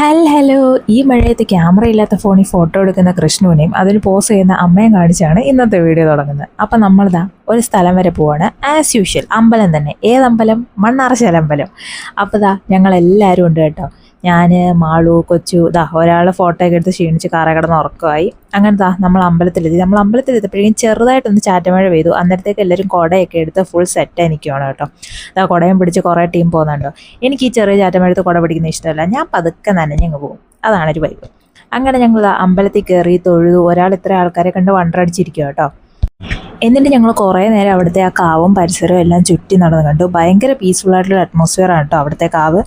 Hello ഈ മഴയത്ത് camera ഇല്ലാത്ത ഫോണിൽ ഫോട്ടോ എടുക്കുന്ന കൃഷ്ണുവിനെയും അതിന് പോസ് ചെയ്യുന്ന അമ്മയും കാണിച്ചാണ് ഇന്നത്തെ വീഡിയോ തുടങ്ങുന്നത്. അപ്പം നമ്മളിതാ ഒരു സ്ഥലം വരെ പോവാണ്. ആസ് യൂഷ്വൽ അമ്പലം തന്നെ. ഏതമ്പലം? മണ്ണാർശാലമ്പലം. അപ്പോൾ ഞങ്ങളെല്ലാവരും ഉണ്ട് കേട്ടോ. ഞാൻ, മാളു, കൊച്ചു, ഒരാൾ ഫോട്ടോ ഒക്കെ എടുത്ത് ക്ഷീണിച്ച് കാറ കിടന്ന് ഉറക്കമായി. അങ്ങനെ നമ്മൾ അമ്പലത്തിലെത്തി. നമ്മൾ അമ്പലത്തിലെത്തിയപ്പോഴേക്കും ചെറുതായിട്ടൊന്ന് ചാറ്റമഴ പെയ്തു. അന്നേരത്തേക്ക് എല്ലാവരും കുടയൊക്കെ എടുത്ത് ഫുൾ സെറ്റായി നിൽക്കുകയാണ് കേട്ടോ. കുടയും പിടിച്ച് കുറേ ടീം പോകുന്നുണ്ടോ. എനിക്ക് ഈ ചെറിയ ചാറ്റമഴത്ത് കുട പിടിക്കുന്ന ഇഷ്ടമല്ല. ഞാൻ പതുക്കെ നനഞ്ഞങ്ങ് പോകും. അതാണൊരു വൈബ്. അങ്ങനെ ഞങ്ങൾ അമ്പലത്തിൽ കയറി തൊഴുതു. ഒരാൾ ഇത്ര ആൾക്കാരെ കണ്ട് വണ്ടടിച്ചിരിക്കുക കേട്ടോ. എന്നിട്ട് ഞങ്ങൾ കുറേ നേരം അവിടുത്തെ ആ കാവും പരിസരവും എല്ലാം ചുറ്റി നടന്ന് കണ്ടു. ഭയങ്കര പീസ്ഫുള്ളായിട്ടുള്ള അറ്റ്മോസ്ഫിയറാണ് കേട്ടോ അവിടുത്തെ കാവ്.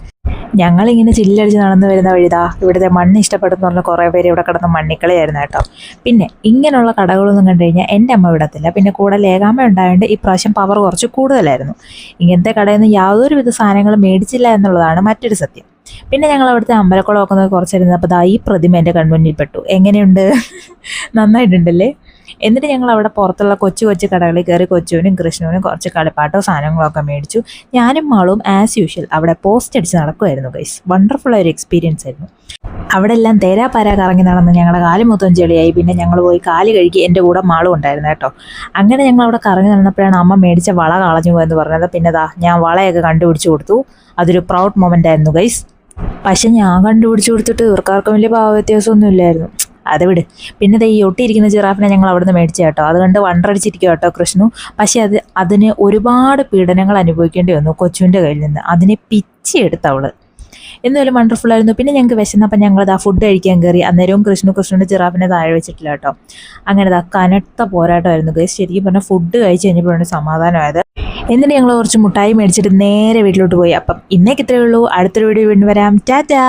ഞങ്ങളിങ്ങനെ ചില്ലടിച്ച് നടന്നു വരുന്ന വഴിതാ ഇവിടുത്തെ മണ്ണ് ഇഷ്ടപ്പെടുന്ന പറഞ്ഞ കുറേ പേര് ഇവിടെ കിടന്ന് മണ്ണിക്കളിയായിരുന്നു കേട്ടോ. പിന്നെ ഇങ്ങനെയുള്ള കടകളൊന്നും കണ്ടു കഴിഞ്ഞാൽ എൻ്റെ അമ്മ വിടത്തില്ല. പിന്നെ കൂടെ ലേഖാമ്മ ഉണ്ടായതുകൊണ്ട് ഇപ്രാവശ്യം പവർ കുറച്ച് കൂടുതലായിരുന്നു. ഇങ്ങനത്തെ കടയിൽ നിന്ന് യാതൊരുവിധ സാധനങ്ങളും മേടിച്ചില്ല എന്നുള്ളതാണ് മറ്റൊരു സത്യം. പിന്നെ ഞങ്ങൾ അവിടുത്തെ അമ്പലക്കുളമൊക്കെ നോക്കി കുറച്ചിരുന്നപ്പോൾ ഈ പ്രതിമ എൻ്റെ കൺമുന്നിൽ പെട്ടു. എങ്ങനെയുണ്ട്? നന്നായിട്ടുണ്ടല്ലേ? എന്നിട്ട് ഞങ്ങൾ അവിടെ പുറത്തുള്ള കൊച്ചു കൊച്ചു കടകളിൽ കയറി കൊച്ചുവിനും കൃഷ്ണുവിനും കുറച്ച് കളിപ്പാട്ടോ സാധനങ്ങളൊക്കെ മേടിച്ചു. ഞാനും മാളും ആസ് യൂഷ്വൽ അവിടെ പോസ്റ്റ് അടിച്ച് നടക്കുമായിരുന്നു ഗൈസ്. വണ്ടർഫുള്ളായൊരു എക്സ്പീരിയൻസ് ആയിരുന്നു. അവിടെ എല്ലാം തേരാപ്പാര കറങ്ങി നടന്ന് ഞങ്ങളുടെ കാല് മൊത്തം ചെളിയായി. പിന്നെ ഞങ്ങൾ പോയി കാല് കഴുകി. എൻ്റെ കൂടെ മാളും ഉണ്ടായിരുന്നു കേട്ടോ. അങ്ങനെ ഞങ്ങൾ അവിടെ കറങ്ങി നടന്നപ്പോഴാണ് അമ്മ മേടിച്ച വള കളഞ്ഞു പോയെന്ന് പറഞ്ഞത്. പിന്നെ ഞാൻ വളയൊക്കെ കണ്ടുപിടിച്ച് കൊടുത്തു. അതൊരു പ്രൗഡ് മൊമെൻ്റ് ആയിരുന്നു ഗൈസ്. പക്ഷെ ഞാൻ കണ്ടുപിടിച്ച് കൊടുത്തിട്ട് ഇവർക്കാർക്കും വലിയ ഭാവ വ്യത്യാസമൊന്നും ഇല്ലായിരുന്നു. അത് വിട്. പിന്നെ ഈ ഒട്ടിയിരിക്കുന്ന ജിറാഫിനെ ഞങ്ങൾ അവിടെ നിന്ന് മേടിച്ച കേട്ടോ. അതുകൊണ്ട് വണ്ടടിച്ചിരിക്കുക കേട്ടോ കൃഷ്ണു. പക്ഷെ അതിന് ഒരുപാട് പീഡനങ്ങൾ അനുഭവിക്കേണ്ടി വന്നു കൊച്ചുവിൻ്റെ കയ്യിൽ നിന്ന്. അതിനെ പിച്ചിയെടുത്ത് അവള്. എന്തായാലും വണ്ടർഫുള്ളായിരുന്നു. പിന്നെ ഞങ്ങൾക്ക് വിശന്നപ്പം ഞങ്ങൾ ഫുഡ് കഴിക്കാൻ കയറി. അന്നേരവും കൃഷ്ണുവിൻ്റെ ജിറാഫിനെ താഴെ വെച്ചിട്ടില്ല കേട്ടോ. അങ്ങനെ കനത്ത പോരാട്ടമായിരുന്നു ഗൈസ്. ശരിക്കും പറഞ്ഞാൽ ഫുഡ് കഴിച്ച് കഴിഞ്ഞപ്പോഴാണ് സമാധാനമായത്. എന്നിട്ട് ഞങ്ങൾ കുറച്ച് മുട്ടായി മേടിച്ചിട്ട് നേരെ വീട്ടിലോട്ട് പോയി. അപ്പം ഇന്നേക്ക് ഇത്രയേ ഉള്ളൂ. അടുത്തൊരു വീഡിയോ വീണ്ടും വരാം. ടാറ്റാ.